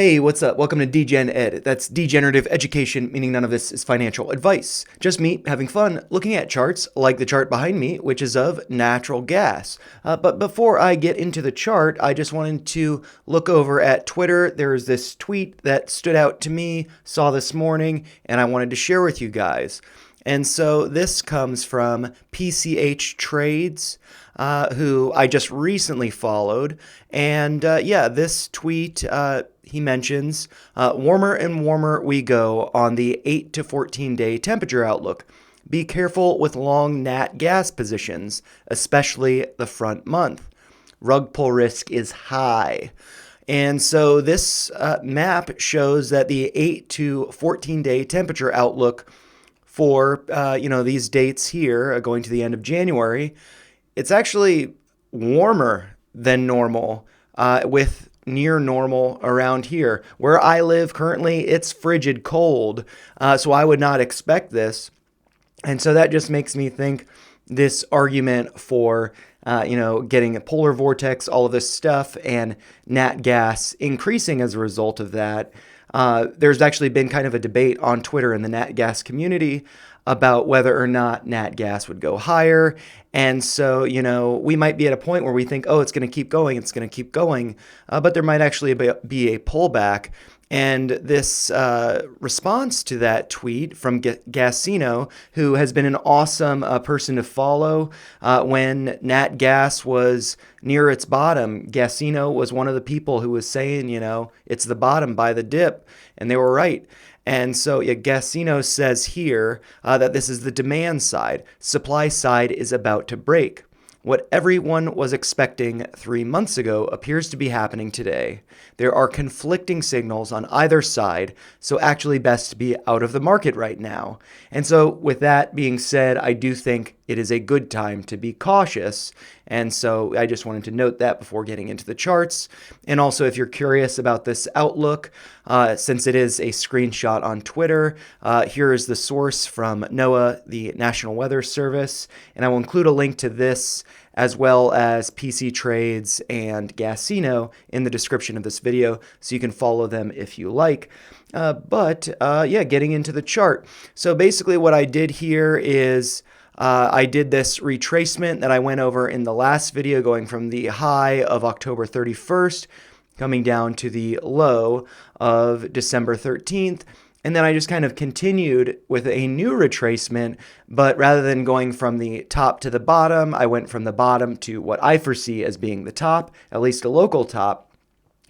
Hey, what's up? Welcome to Degen Ed. That's degenerative education, meaning none of this is financial advice. Just me having fun looking at charts like the chart behind me, which is of natural gas. But before I get into the chart, I just wanted to look over at Twitter. There's this tweet that stood out to me, saw this morning, and I wanted to share with you guys. And so this comes from PCH Trades, who I just recently followed. And this tweet, he mentions warmer and warmer we go on the 8 to 14 day temperature outlook. Be careful with long nat gas positions, especially the front month. Rug pull risk is high. And so this map shows that the 8 to 14 day temperature outlook for these dates here going to the end of January, it's actually warmer than normal, with near normal around here. Where I live currently, it's frigid cold, so I would not expect this. And so that just makes me think this argument for getting a polar vortex, all of this stuff, and nat gas increasing as a result of that. There's actually been kind of a debate on Twitter in the nat gas community about whether or not nat gas would go higher. And so, we might be at a point where we think, oh, it's going to keep going, but there might actually be a pullback. And this response to that tweet from Gassino, who has been an awesome person to follow when nat gas was near its bottom. Gassino was one of the people who was saying, it's the bottom, buy the dip. And they were right. And so Gassino says here that this is the demand side. Supply side is about to break. What everyone was expecting 3 months ago appears to be happening today. There are conflicting signals on either side, so actually best to be out of the market right now. And so with that being said, I do think it is a good time to be cautious. And so I just wanted to note that before getting into the charts. And also, if you're curious about this outlook, since it is a screenshot on Twitter, here is the source from NOAA, the National Weather Service. And I will include a link to this as well as PC Trades and Gassino in the description of this video, so you can follow them if you like. Getting into the chart. So basically what I did here is I did this retracement that I went over in the last video, going from the high of October 31st, coming down to the low of December 13th. And then I just kind of continued with a new retracement, but rather than going from the top to the bottom, I went from the bottom to what I foresee as being the top, at least a local top,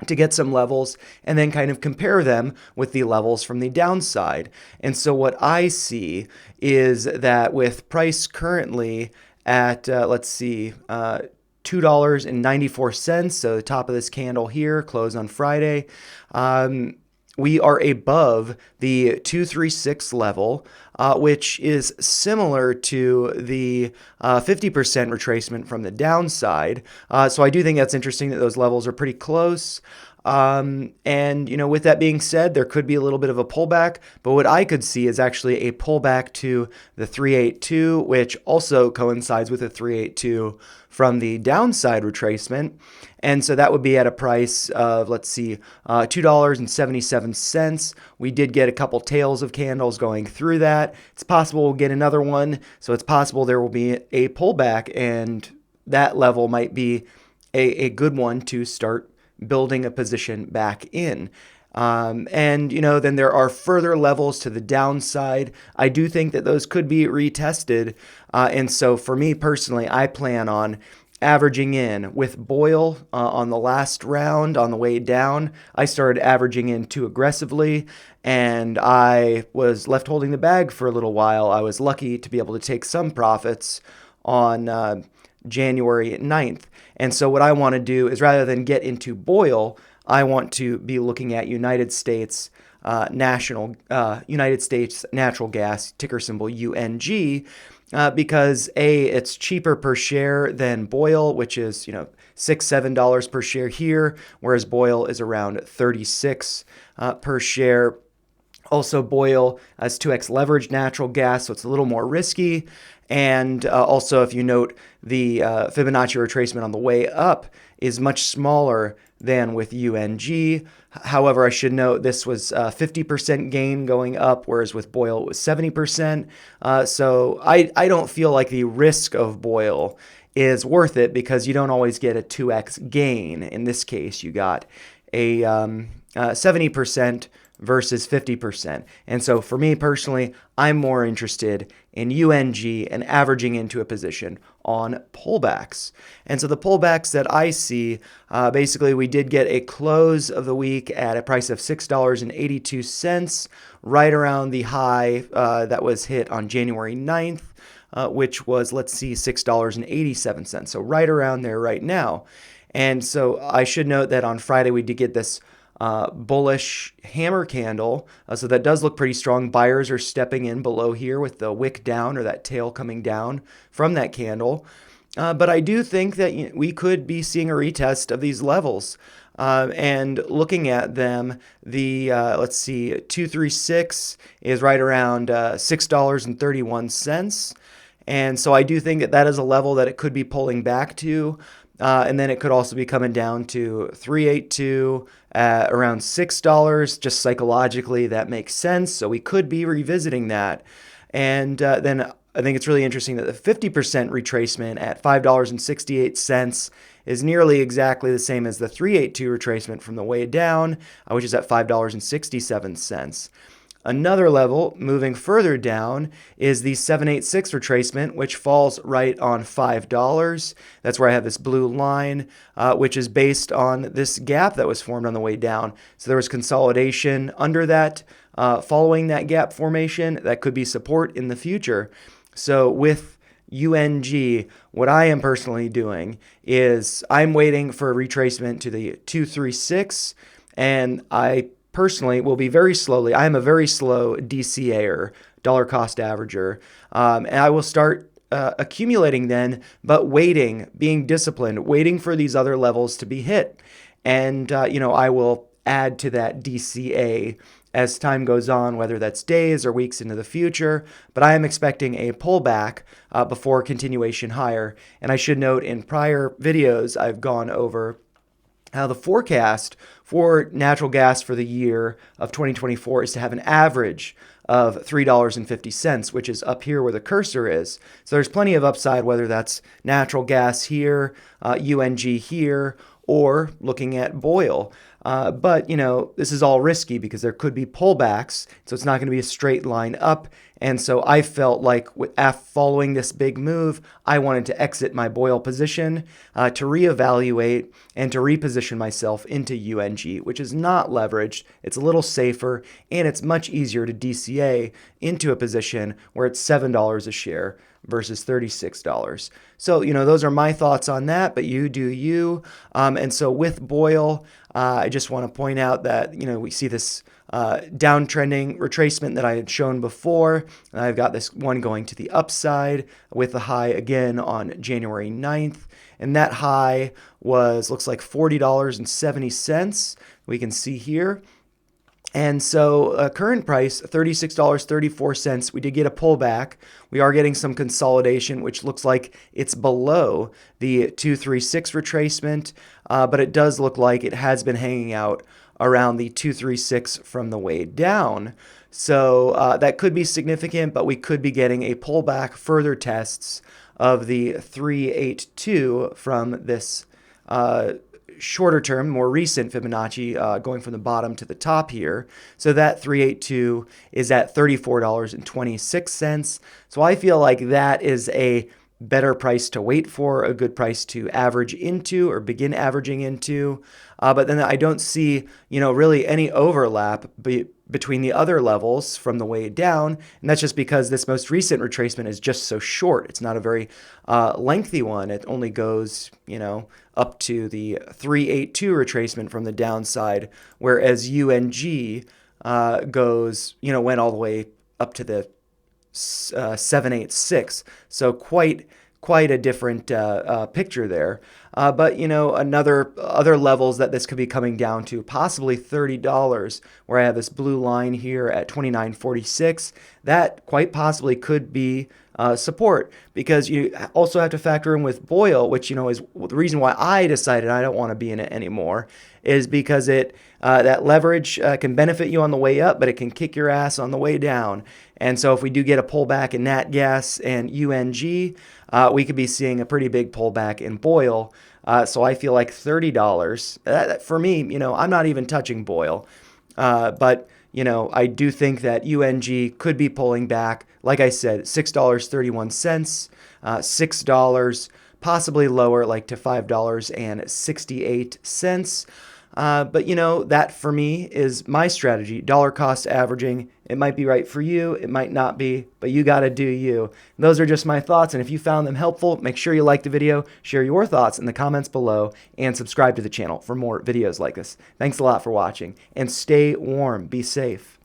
to get some levels and then kind of compare them with the levels from the downside. And so what I see is that with price currently at, $2.94, so the top of this candle here, close on Friday, we are above the 236 level, which is similar to the 50% retracement from the downside. So I do think that's interesting that those levels are pretty close. With that being said, there could be a little bit of a pullback, but what I could see is actually a pullback to the 382, which also coincides with the 382 from the downside retracement. And so that would be at a price of, $2.77. We did get a couple tails of candles going through that. It's possible we'll get another one. So it's possible there will be a pullback, and that level might be a good one to start building a position back in. Then there are further levels to the downside. I do think that those could be retested. And so for me personally, I plan on averaging in with Boyle on the last round on the way down. I started averaging in too aggressively, and I was left holding the bag for a little while. I was lucky to be able to take some profits on January 9th. And so what I want to do is, rather than get into Boyle, I want to be looking at United States natural gas, ticker symbol UNG, because it's cheaper per share than Boyle, which is $6-7 per share here, whereas Boyle is around 36 per share. Also, Boyle has 2x leveraged natural gas, so it's a little more risky. And also, if you note, the Fibonacci retracement on the way up is much smaller than with UNG. However, I should note this was 50% gain going up, whereas with Boyle it was 70%. So I don't feel like the risk of Boyle is worth it because you don't always get a 2x gain. In this case, you got a 70% versus 50%. And so for me personally, I'm more interested in UNG and averaging into a position on pullbacks. And so the pullbacks that I see, basically we did get a close of the week at a price of $6.82, right around the high that was hit on January 9th. Which was, let's see, $6.87. So right around there right now. And so I should note that on Friday we did get this bullish hammer candle. So that does look pretty strong. Buyers are stepping in below here with the wick down or that tail coming down from that candle. But I do think that we could be seeing a retest of these levels. And looking at them, the let's see, 236 is right around $6.31. And so I do think that that is a level that it could be pulling back to. And then it could also be coming down to 382 at around $6. Just psychologically, that makes sense. So we could be revisiting that. And then I think it's really interesting that the 50% retracement at $5.68 is nearly exactly the same as the 382 retracement from the way down, which is at $5.67. Another level, moving further down, is the 786 retracement, which falls right on $5. That's where I have this blue line, which is based on this gap that was formed on the way down. So there was consolidation under that. Following that gap formation, that could be support in the future. So with UNG, what I am personally doing is I'm waiting for a retracement to the 236, and I personally will be very slowly. I am a very slow DCAer, dollar cost averager, and I will start accumulating then, but waiting, being disciplined, waiting for these other levels to be hit. And, I will add to that DCA as time goes on, whether that's days or weeks into the future. But I am expecting a pullback before continuation higher. And I should note in prior videos, I've gone over how the forecast for natural gas for the year of 2024 is to have an average of $3.50, which is up here where the cursor is. So there's plenty of upside, whether that's natural gas here, UNG here, or looking at Boyle. But, this is all risky because there could be pullbacks, so it's not going to be a straight line up. And so I felt like following this big move, I wanted to exit my Boyle position to reevaluate and to reposition myself into UNG, which is not leveraged. It's a little safer, and it's much easier to DCA into a position where it's $7 a share versus $36. So, those are my thoughts on that, but you do you. And so with Boyle, I just want to point out that, we see this downtrending retracement that I had shown before. I've got this one going to the upside with the high again on January 9th. And that high looks like $40.70. We can see here. And so current price, $36.34. We did get a pullback. We are getting some consolidation, which looks like it's below the 236 retracement, but it does look like it has been hanging out around the 236 from the way down. So that could be significant, but we could be getting a pullback, further tests of the 382 from this shorter term, more recent Fibonacci going from the bottom to the top here. So that 382 is at $34.26. So I feel like that is a better price to wait for, a good price to average into or begin averaging into. But then I don't see, really any overlap between the other levels from the way down. And that's just because this most recent retracement is just so short. It's not a very lengthy one. It only goes, up to the 382 retracement from the downside, whereas UNG goes, went all the way up to the 786. So quite a different picture there. But other levels that this could be coming down to, possibly $30, where I have this blue line here at 29.46. That quite possibly could be support, because you also have to factor in with BOIL, which is the reason why I decided I don't want to be in it anymore, is because that leverage can benefit you on the way up, but it can kick your ass on the way down. And so if we do get a pullback in nat gas and UNG, we could be seeing a pretty big pullback in BOIL. So I feel like $30, for me, I'm not even touching BOIL. But I do think that UNG could be pulling back. Like I said, $6.31, $6, possibly lower, like to $5.68. But that for me is my strategy. Dollar cost averaging. It might be right for you, it might not be, but you got to do you. Those are just my thoughts, and if you found them helpful, make sure you like the video, share your thoughts in the comments below, and subscribe to the channel for more videos like this. Thanks a lot for watching, and stay warm, be safe.